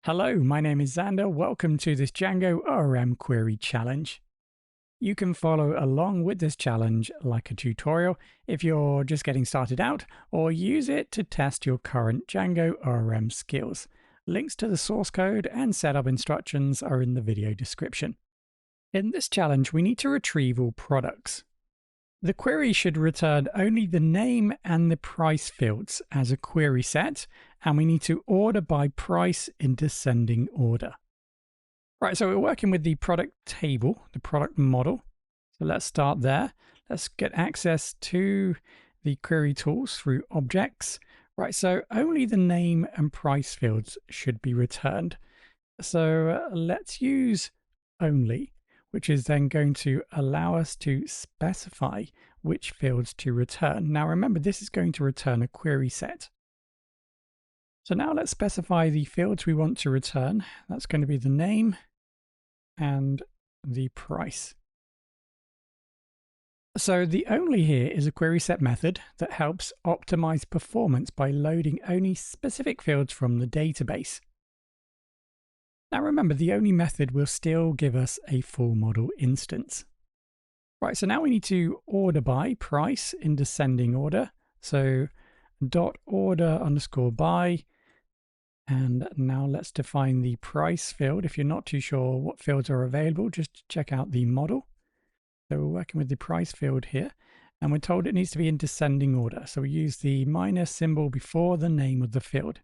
Hello, my name is Xander. Welcome to this Django ORM query challenge. You can follow along with this challenge like a tutorial if you're just getting started out, or use it to test your current Django ORM skills. Links to the source code and setup instructions are in the video description. In this challenge, we need to retrieve all products. The query should return only the name and the price fields as a query set, and we need to order by price in descending order. Right, so we're working with the product table, the product model. So let's start there. Let's get access to the query tools through objects. Right, so only the name and price fields should be returned. So let's use only, which is then going to allow us to specify which fields to return. Now remember, this is going to return a query set. So now let's specify the fields we want to return. That's going to be the name and the price. So the only here is a query set method that helps optimize performance by loading only specific fields from the database. Now remember, the only method will still give us a full model instance. Right, so now we need to order by price in descending order. So .order underscore by. And now let's define the price field. If you're not too sure what fields are available, just check out the model. So we're working with the price field here, and we're told it needs to be in descending order. So we use the minus symbol before the name of the field.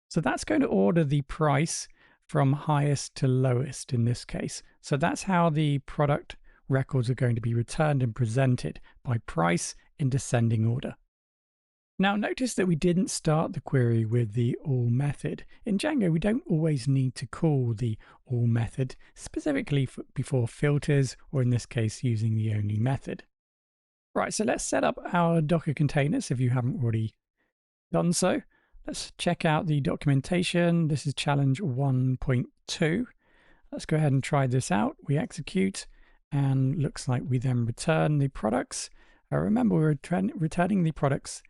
So that's going to order the price from highest to lowest in this case. So that's how the product records are going to be returned and presented, by price in descending order. Now notice that we didn't start the query with the all method. In Django, we don't always need to call the all method, specifically before filters, or in this case, using the only method. Right, so let's set up our Docker containers if you haven't already done so. Let's check out the documentation. This is challenge 1.2. Let's go ahead and try this out. We execute, and looks like we then return the products. Remember, we're returning the products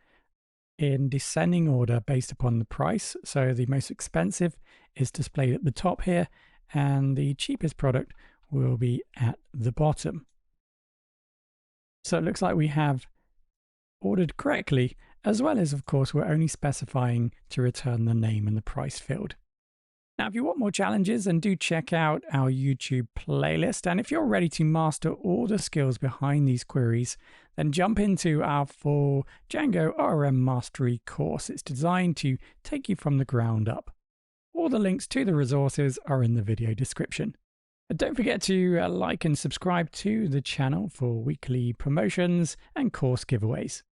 in descending order based upon the price. So the most expensive is displayed at the top here, and the cheapest product will be at the bottom. So it looks like we have ordered correctly, as well as, of course, we're only specifying to return the name and the price field. Now, if you want more challenges, then do check out our YouTube playlist. And if you're ready to master all the skills behind these queries, then jump into our full Django ORM Mastery course. It's designed to take you from the ground up. All the links to the resources are in the video description. And don't forget to like and subscribe to the channel for weekly promotions and course giveaways.